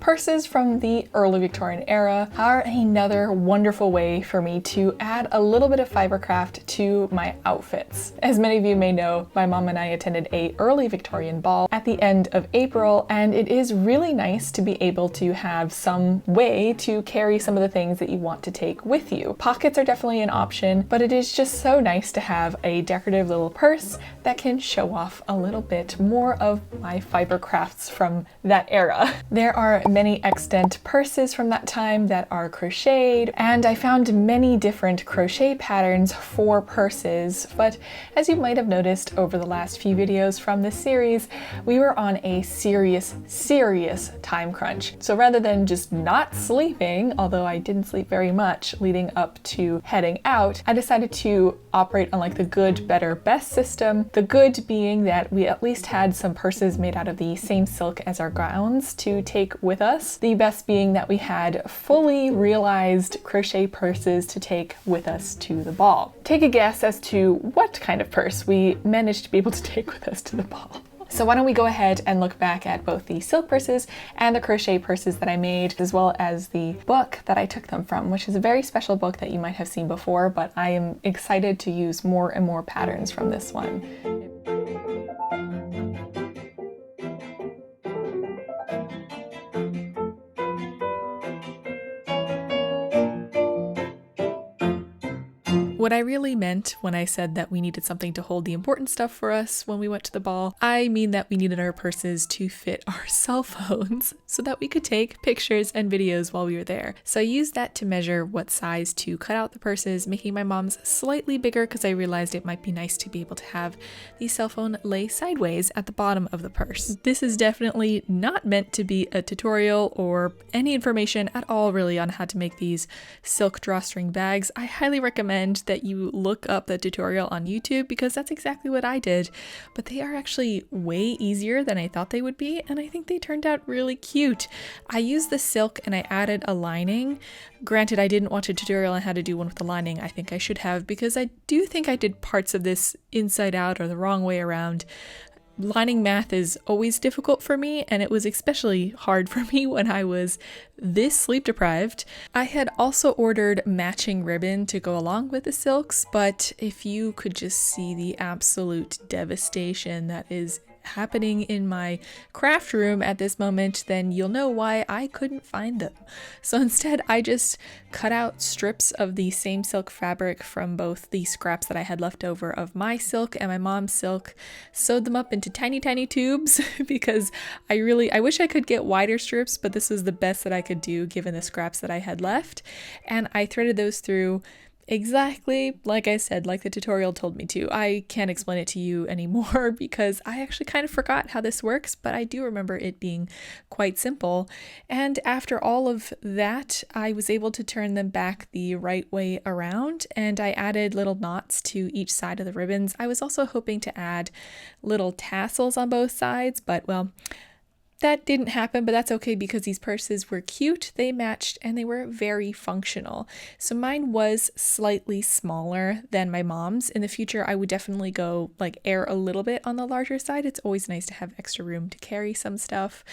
Purses from the early Victorian era are another wonderful way for me to add a little bit of fiber craft to my outfits. As many of you may know, my mom and I attended a early Victorian ball at the end of April, and it is really nice to be able to have some way to carry some of the things that you want to take with you. Pockets are definitely an option, but it is just so nice to have a decorative little purse that can show off a little bit more of my fiber crafts from that era. There are many extant purses from that time that are crocheted, and I found many different crochet patterns for purses, but as you might have noticed over the last few videos from this series, we were on a serious time crunch. So rather than just not sleeping, although I didn't sleep very much leading up to heading out, I decided to operate on like the good, better, best system. The good being that we at least had some purses made out of the same silk as our gowns to take with us. The best being that we had fully realized crochet purses to take with us to the ball. Take a guess as to what kind of purse we managed to be able to take with us to the ball. So why don't we go ahead and look back at both the silk purses and the crochet purses that I made, as well as the book that I took them from, which is a very special book that you might have seen before, but I am excited to use more and more patterns from this one. What I really meant when I said that we needed something to hold the important stuff for us when we went to the ball, I mean that we needed our purses to fit our cell phones so that we could take pictures and videos while we were there. So I used that to measure what size to cut out the purses, making my mom's slightly bigger because I realized it might be nice to be able to have the cell phone lay sideways at the bottom of the purse. This is definitely not meant to be a tutorial or any information at all really on how to make these silk drawstring bags. I highly recommend that you look up the tutorial on YouTube because that's exactly what I did, but they are actually way easier than I thought they would be, and I think they turned out really cute. I used the silk and I added a lining. Granted, I didn't watch a tutorial on how to do one with the lining. I think I should have, because I do think I did parts of this inside out or the wrong way around. Lining math is always difficult for me, and it was especially hard for me when I was this sleep deprived. I had also ordered matching ribbon to go along with the silks, but if you could just see the absolute devastation that is happening in my craft room at this moment, then you'll know why I couldn't find them. So instead, I just cut out strips of the same silk fabric from both the scraps that I had left over of my silk and my mom's silk, sewed them up into tiny tubes because I wish I could get wider strips, but this was the best that I could do given the scraps that I had left, and I threaded those through exactly like I said, like the tutorial told me to. I can't explain it to you anymore because I actually kind of forgot how this works, but I do remember it being quite simple. And after all of that, I was able to turn them back the right way around, and I added little knots to each side of the ribbons. I was also hoping to add little tassels on both sides, but well, that didn't happen, but that's okay because these purses were cute, they matched, and they were very functional. So mine was slightly smaller than my mom's. In the future, I would definitely go err a little bit on the larger side. It's always nice to have extra room to carry some stuff.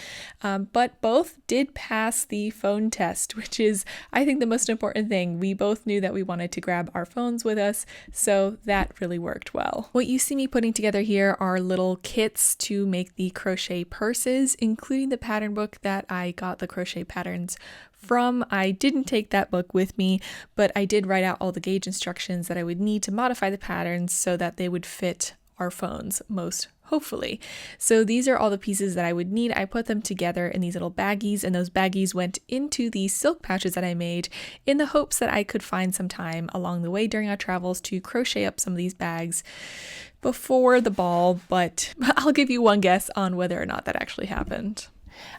But both did pass the phone test, which is, I think, the most important thing. We both knew that we wanted to grab our phones with us, so that really worked well. What you see me putting together here are little kits to make the crochet purses, including the pattern book that I got the crochet patterns from. I didn't take that book with me, but I did write out all the gauge instructions that I would need to modify the patterns so that they would fit our phones most hopefully. So these are all the pieces that I would need. I put them together in these little baggies, and those baggies went into the silk pouches that I made in the hopes that I could find some time along the way during our travels to crochet up some of these bags before the ball, but I'll give you one guess on whether or not that actually happened.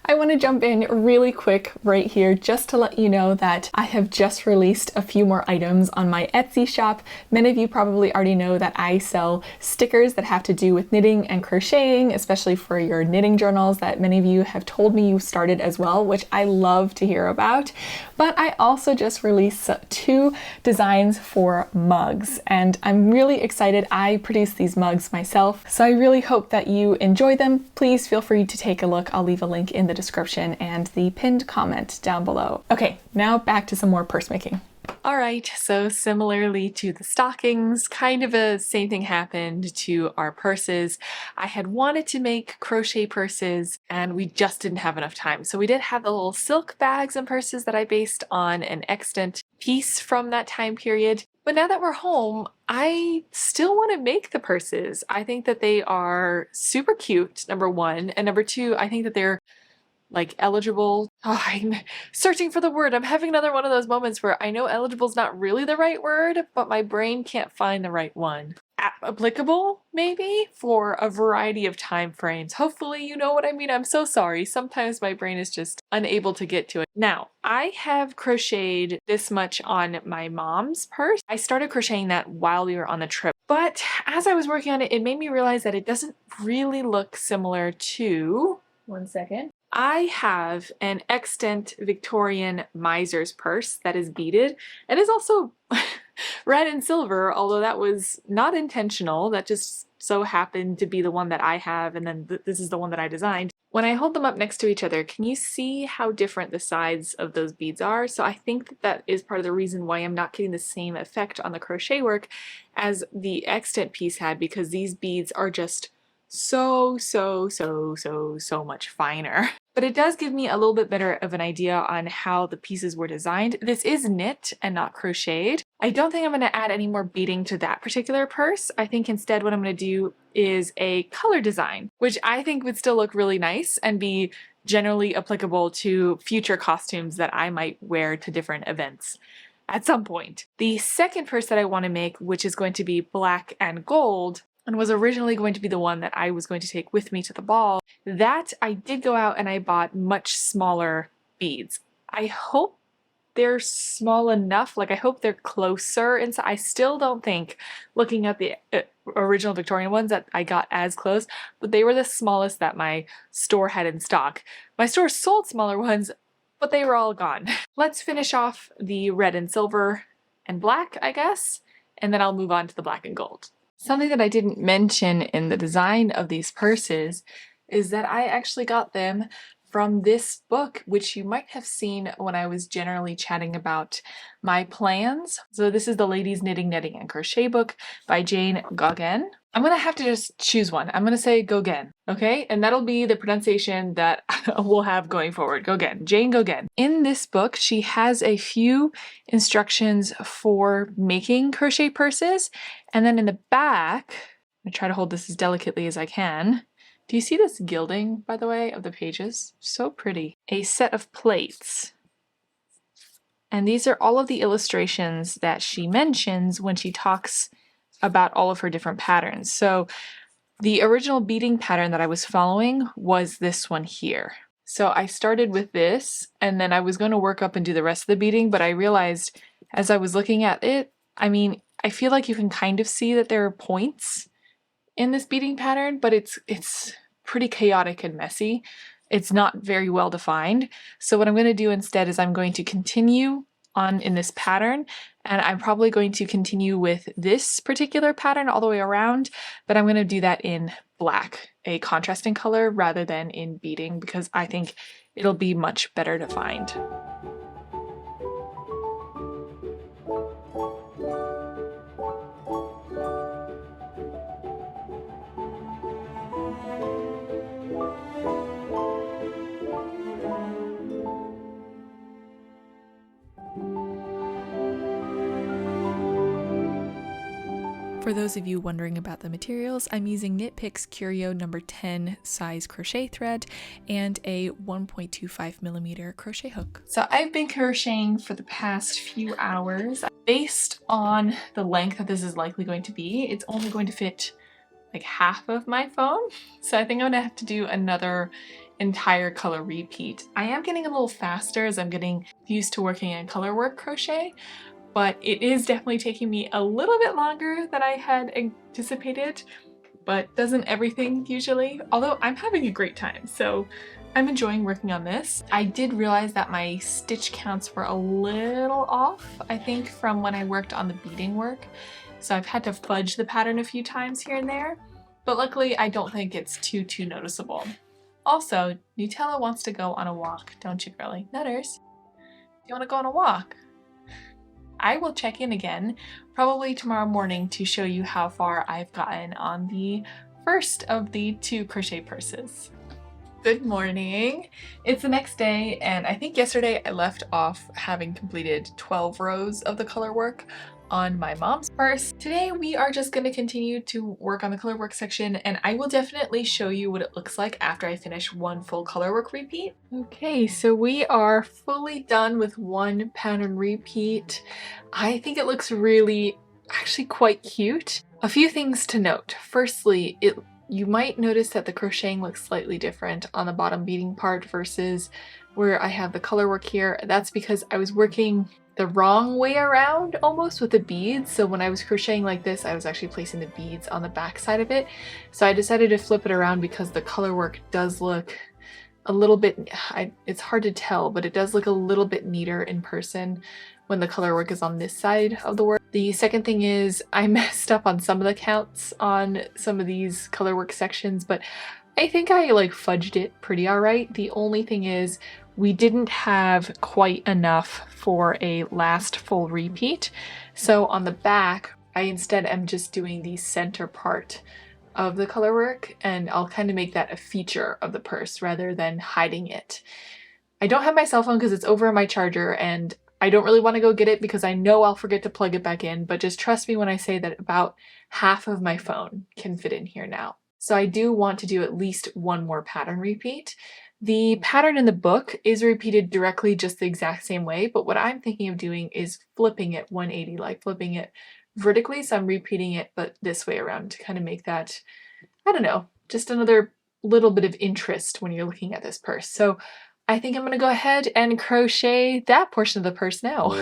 I want to jump in really quick right here just to let you know that I have just released a few more items on my Etsy shop. Many of you probably already know that I sell stickers that have to do with knitting and crocheting, especially for your knitting journals that many of you have told me you started as well, which I love to hear about. But I also just released 2 designs for mugs, and I'm really excited. I produced these mugs myself, so I really hope that you enjoy them. Please feel free to take a look. I'll leave a link link in the description and the pinned comment down below. Okay, now back to some more purse making. All right, so similarly to the stockings, kind of a same thing happened to our purses. I had wanted to make crochet purses and we just didn't have enough time. So we did have the little silk bags and purses that I based on an extant piece from that time period. But now that we're home, I still want to make the purses. I think that they are super cute, number one, and number two, I think that they're like eligible. Oh, I'm searching for the word. I'm having another one of those moments where I know eligible is not really the right word, but my brain can't find the right one. Applicable, maybe, for a variety of time frames. Hopefully you know what I mean. I'm so sorry. Sometimes my brain is just unable to get to it. Now, I have crocheted this much on my mom's purse. I started crocheting that while we were on the trip, but as I was working on it, it made me realize that it doesn't really look similar to, one second. I have an extant Victorian miser's purse that is beaded and is also red and silver, although that was not intentional. That just so happened to be the one that I have, and then this is the one that I designed. When I hold them up next to each other, can you see how different the sides of those beads are? So I think that that is part of the reason why I'm not getting the same effect on the crochet work as the extant piece had, because these beads are just so much finer. But it does give me a little bit better of an idea on how the pieces were designed. This is knit and not crocheted. I don't think I'm going to add any more beading to that particular purse. I think instead what I'm going to do is a color design, which I think would still look really nice and be generally applicable to future costumes that I might wear to different events at some point. The second purse that I want to make, which is going to be black and gold, and was originally going to be the one that I was going to take with me to the ball, that I did go out and I bought much smaller beads. I hope they're small enough, like I hope they're closer inside. I still don't think, looking at the original Victorian ones, that I got as close, but they were the smallest that my store had in stock. My store sold smaller ones, but they were all gone. Let's finish off the red and silver and black, I guess, and then I'll move on to the black and gold. Something that I didn't mention in the design of these purses is that I actually got them from this book, which you might have seen when I was generally chatting about my plans. So this is the Ladies Knitting, Netting, and Crochet book by Jane Gauguin. I'm gonna have to just choose one. I'm gonna say Gauguin, okay? And that'll be the pronunciation that we'll have going forward. Gauguin, Jane Gauguin. In this book, she has a few instructions for making crochet purses. And then in the back, I'm gonna try to hold this as delicately as I can. Do you see this gilding, by the way, of the pages? So pretty. A set of plates. And these are all of the illustrations that she mentions when she talks about all of her different patterns. So the original beading pattern that I was following was this one here. So I started with this, and then I was going to work up and do the rest of the beading, but I realized as I was looking at it, I mean, I feel like you can kind of see that there are points in this beading pattern, but it's pretty chaotic and messy. It's not very well defined. So what I'm going to do instead is I'm going to continue on in this pattern, and I'm probably going to continue with this particular pattern all the way around, but I'm going to do that in black, a contrasting color, rather than in beading, because I think it'll be much better defined. For those of you wondering about the materials, I'm using Knit Picks Curio number 10 size crochet thread and a 1.25mm crochet hook. So I've been crocheting for the past few hours. Based on the length that this is likely going to be, it's only going to fit like half of my phone. So I think I'm gonna have to do another entire color repeat. I am getting a little faster as I'm getting used to working in color work crochet, but it is definitely taking me a little bit longer than I had anticipated, but doesn't everything usually? Although I'm having a great time, so I'm enjoying working on this. I did realize that my stitch counts were a little off, I think, from when I worked on the beading work. So I've had to fudge the pattern a few times here and there, but luckily I don't think it's too noticeable. Also, Nutella wants to go on a walk, don't you, girlie? Nutters, do you want to go on a walk? I will check in again, probably tomorrow morning, to show you how far I've gotten on the first of the 2 crochet purses. Good morning. It's the next day, and I think yesterday I left off having completed 12 rows of the color work on my mom's purse. Today we are just going to continue to work on the color work section, and I will definitely show you what it looks like after I finish one full color work repeat. Okay, so we are fully done with one pattern repeat. I think it looks really actually quite cute. A few things to note. Firstly, you might notice that the crocheting looks slightly different on the bottom beading part versus where I have the color work here. That's because I was working the wrong way around almost with the beads. So when I was crocheting like this, I was actually placing the beads on the back side of it. So I decided to flip it around because the color work does look a little bit, it's hard to tell, but it does look a little bit neater in person when the color work is on this side of the work. The second thing is I messed up on some of the counts on some of these color work sections, but I think I like fudged it pretty alright. The only thing is we didn't have quite enough for a last full repeat. So on the back, I instead am just doing the center part of the color work, and I'll kind of make that a feature of the purse rather than hiding it. I don't have my cell phone because it's over on my charger, and I don't really want to go get it because I know I'll forget to plug it back in, but just trust me when I say that about half of my phone can fit in here now. So I do want to do at least one more pattern repeat. The pattern in the book is repeated directly just the exact same way, but what I'm thinking of doing is flipping it 180, like flipping it vertically. So I'm repeating it, but this way around to kind of make that, I don't know, just another little bit of interest when you're looking at this purse. So I think I'm going to go ahead and crochet that portion of the purse now.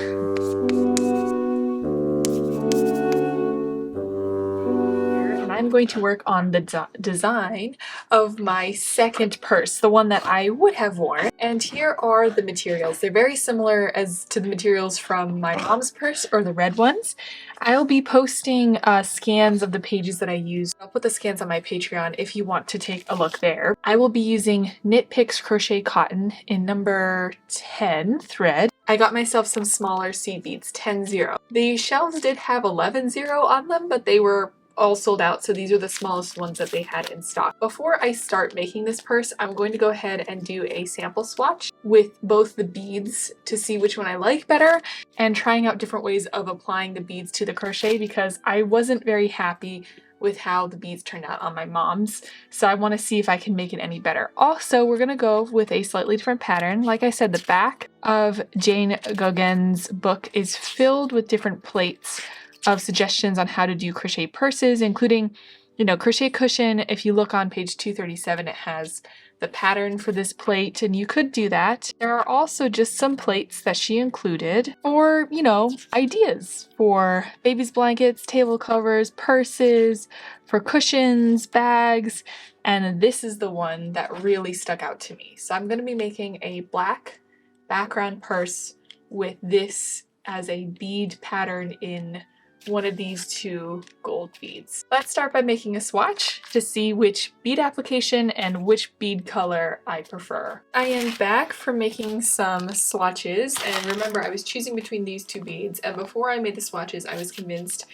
I'm going to work on the design of my second purse, the one that I would have worn. And here are the materials. They're very similar as to the materials from my mom's purse, or the red ones. I'll be posting scans of the pages that I use. I'll put the scans on my Patreon if you want to take a look there. I will be using Knit Picks Crochet Cotton in number 10 thread. I got myself some smaller seed beads, 10-0. The shelves did have 11-0 on them, but they were all sold out, so these are the smallest ones that they had in stock. Before I start making this purse, I'm going to go ahead and do a sample swatch with both the beads to see which one I like better, and trying out different ways of applying the beads to the crochet because I wasn't very happy with how the beads turned out on my mom's, so I want to see if I can make it any better. Also, we're going to go with a slightly different pattern. Like I said, the back of Jane Gauguin's book is filled with different plates of suggestions on how to do crochet purses, including, you know, crochet cushion. If you look on page 237, it has the pattern for this plate, and you could do that. There are also just some plates that she included for, you know, ideas for baby's blankets, table covers, purses, for cushions, bags, and this is the one that really stuck out to me. So I'm going to be making a black background purse with this as a bead pattern in one of these 2 gold beads. Let's start by making a swatch to see which bead application and which bead color I prefer. I am back from making some swatches, and remember I was choosing between these 2 beads, and before I made the swatches I was convinced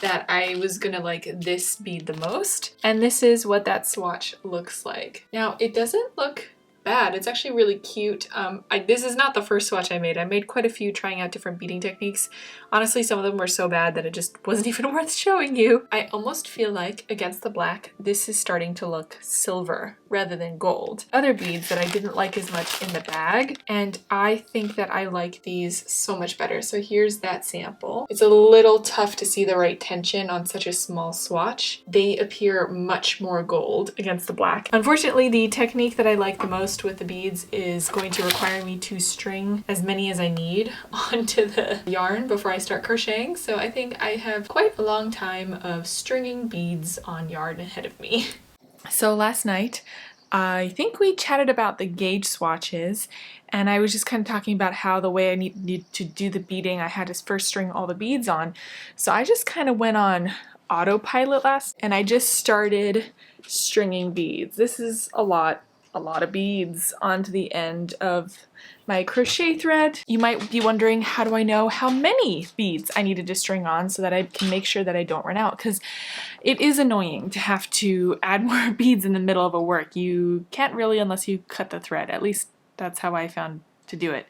that I was gonna like this bead the most, and this is what that swatch looks like. Now it doesn't look bad. It's actually really cute. This is not the first swatch I made. I made quite a few trying out different beading techniques. Honestly, some of them were so bad that it just wasn't even worth showing you. I almost feel like against the black, this is starting to look silver rather than gold. Other beads that I didn't like as much in the bag, and I think that I like these so much better. So here's that sample. It's a little tough to see the right tension on such a small swatch. They appear much more gold against the black. Unfortunately, the technique that I like the most with the beads is going to require me to string as many as I need onto the yarn before I start crocheting. So I think I have quite a long time of stringing beads on yarn ahead of me. So last night, I think we chatted about the gauge swatches, and I was just kind of talking about how the way I need to do the beading, I had to first string all the beads on. So I just kind of went on autopilot and I just started stringing beads. This is a lot a lot of beads onto the end of my crochet thread. You might be wondering, how do I know how many beads I needed to string on so that I can make sure that I don't run out? Because it is annoying to have to add more beads in the middle of a work. You can't really unless you cut the thread. At least that's how I found to do it.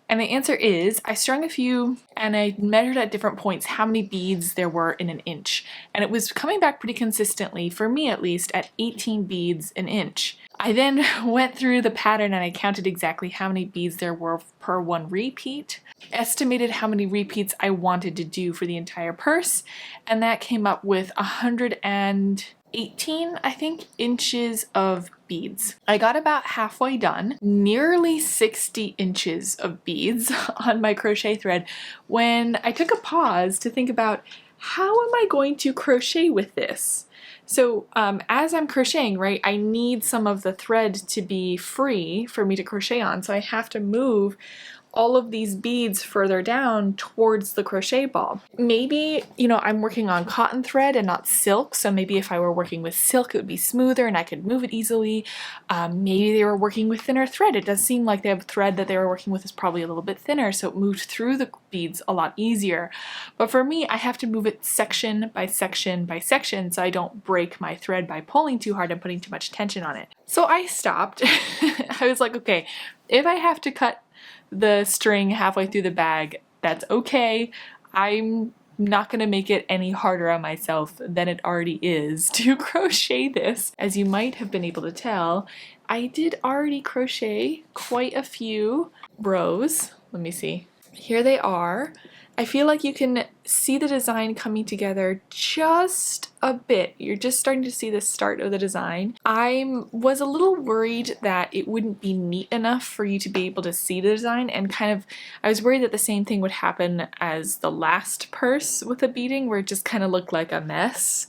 And the answer is, I strung a few and I measured at different points how many beads there were in an inch. And it was coming back pretty consistently, for me at least, at 18 beads an inch. I then went through the pattern and I counted exactly how many beads there were per one repeat, estimated how many repeats I wanted to do for the entire purse, and that came up with 118, I think, inches of beads. I got about halfway done, nearly 60 inches of beads on my crochet thread, when I took a pause to think about, how am I going to crochet with this? So as I'm crocheting, right, I need some of the thread to be free for me to crochet on, so I have to move all of these beads further down towards the crochet ball. Maybe, you know, I'm working on cotton thread and not silk, so maybe if I were working with silk it would be smoother and I could move it easily. Maybe they were working with thinner thread. It does seem like the thread that they were working with is probably a little bit thinner, so it moved through the beads a lot easier. But for me, I have to move it section by section by section so I don't break my thread by pulling too hard and putting too much tension on it. So I stopped. I was like, okay, if I have to cut the string halfway through the bag, that's okay. I'm not gonna make it any harder on myself than it already is to crochet this. As you might have been able to tell, I did already crochet quite a few rows. Let me see. Here they are. I feel like you can see the design coming together just a bit. You're just starting to see the start of the design. I was a little worried that it wouldn't be neat enough for you to be able to see the design, and I was worried that the same thing would happen as the last purse with the beading, where it just kind of looked like a mess.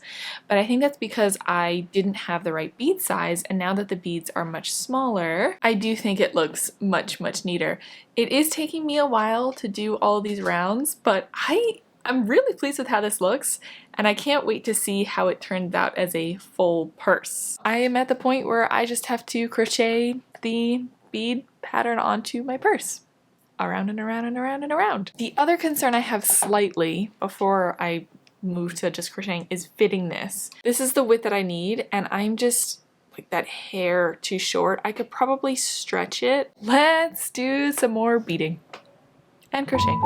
But I think that's because I didn't have the right bead size, and now that the beads are much smaller, I do think it looks much, much neater. It is taking me a while to do all these rounds, but I'm really pleased with how this looks, and I can't wait to see how it turns out as a full purse. I am at the point where I just have to crochet the bead pattern onto my purse. Around and around and around and around. The other concern I have slightly before I move to just crocheting is fitting this. This is the width that I need, and I'm just like that hair too short. I could probably stretch it. Let's do some more beading and crocheting.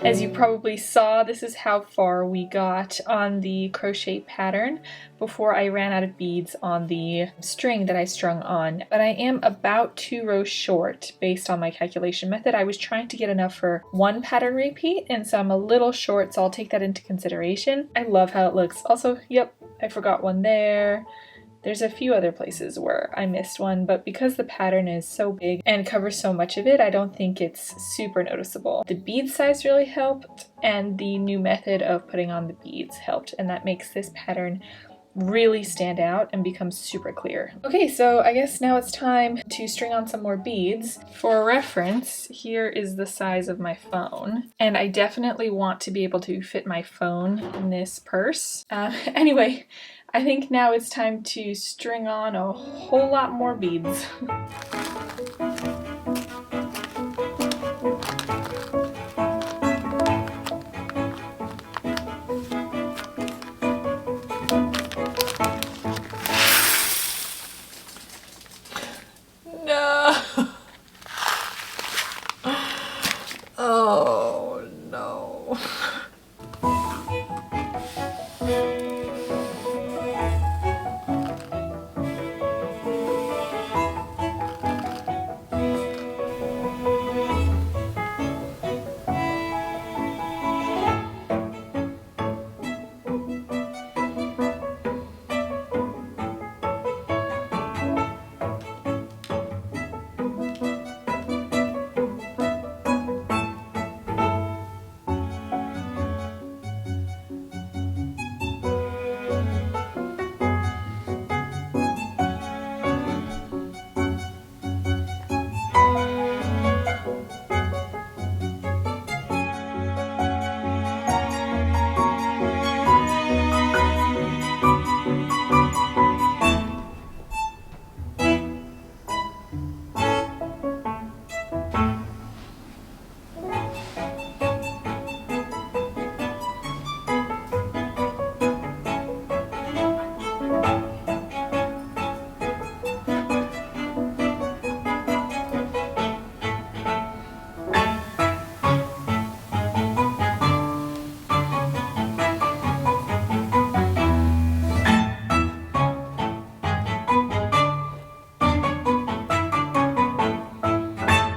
As you probably saw, this is how far we got on the crochet pattern before I ran out of beads on the string that I strung on. But I am about 2 rows short based on my calculation method. I was trying to get enough for 1 pattern repeat, and so I'm a little short, so I'll take that into consideration. I love how it looks. Also, yep, I forgot one there. There's a few other places where I missed one, but because the pattern is so big and covers so much of it, I don't think it's super noticeable. The bead size really helped, and the new method of putting on the beads helped, and that makes this pattern really stand out and become super clear. Okay, so I guess now it's time to string on some more beads. For reference, here is the size of my phone, and I definitely want to be able to fit my phone in this purse. Anyway, I think now it's time to string on a whole lot more beads.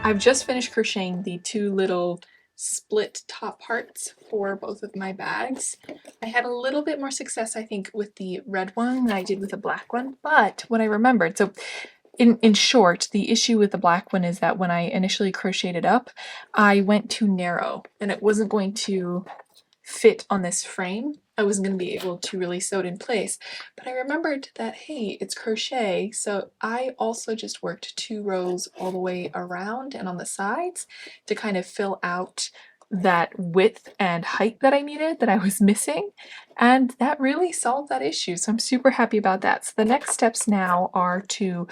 I've just finished crocheting the two little split top parts for both of my bags. I had a little bit more success, I think, with the red one than I did with the black one, but what I remembered, so in short, the issue with the black one is that when I initially crocheted up, I went too narrow and it wasn't going to fit on this frame. I wasn't going to be able to really sew it in place, but I remembered that, hey, it's crochet, so I also just worked 2 rows all the way around and on the sides to kind of fill out that width and height that I needed, that I was missing, and that really solved that issue, so I'm super happy about that. So the next steps now are to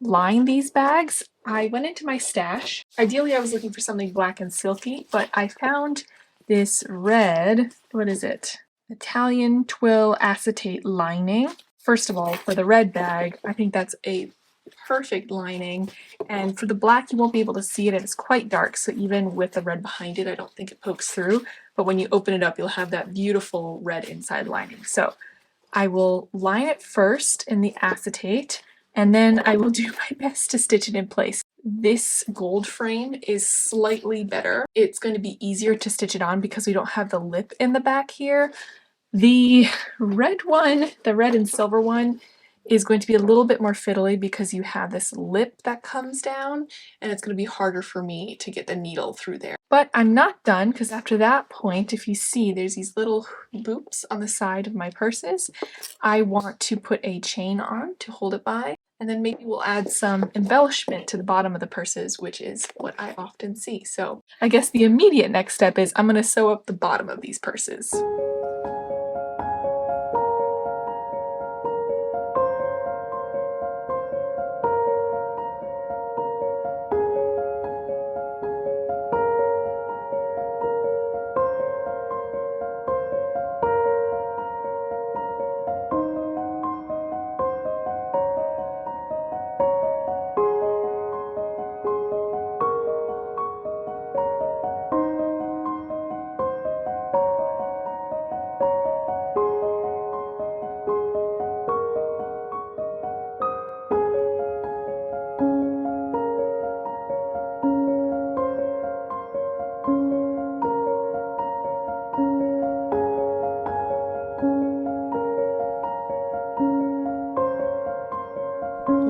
line these bags. I went into my stash. Ideally I was looking for something black and silky, but I found this red, what is it? Italian twill acetate lining. First of all, for the red bag, I think that's a perfect lining, and for the black you won't be able to see it, and it's quite dark, so even with the red behind it I don't think it pokes through, but when you open it up you'll have that beautiful red inside lining. So I will line it first in the acetate, and then I will do my best to stitch it in place. This gold frame is slightly better. It's going to be easier to stitch it on because we don't have the lip in the back here. The red one, the red and silver one, is going to be a little bit more fiddly because you have this lip that comes down, and it's going to be harder for me to get the needle through there. But I'm not done, because after that point, if you see, there's these little loops on the side of my purses. I want to put a chain on to hold it by, and then maybe we'll add some embellishment to the bottom of the purses, which is what I often see. So I guess the immediate next step is I'm going to sew up the bottom of these purses.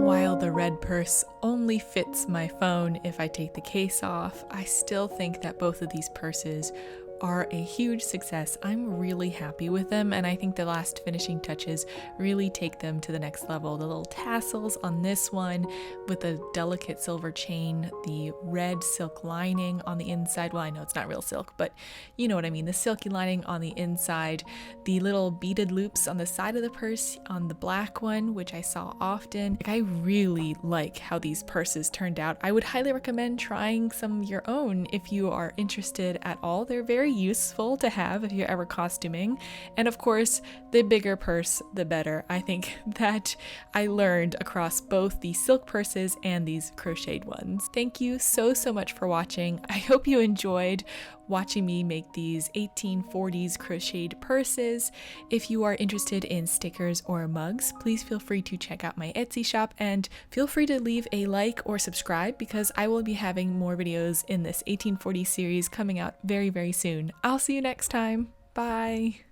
While the red purse only fits my phone if I take the case off, I still think that both of these purses are a huge success. I'm really happy with them, and I think the last finishing touches really take them to the next level. The little tassels on this one with a delicate silver chain, the red silk lining on the inside. Well, I know it's not real silk, but you know what I mean. The silky lining on the inside, the little beaded loops on the side of the purse on the black one, which I saw often. I really like how these purses turned out. I would highly recommend trying some of your own if you are interested at all. They're very useful to have if you're ever costuming, and of course the bigger purse the better. I think that I learned across both the silk purses and these crocheted ones. Thank you so much for watching. I hope you enjoyed watching me make these 1840s crocheted purses. If you are interested in stickers or mugs, please feel free to check out my Etsy shop, and feel free to leave a like or subscribe because I will be having more videos in this 1840s series coming out very soon. I'll see you next time. Bye!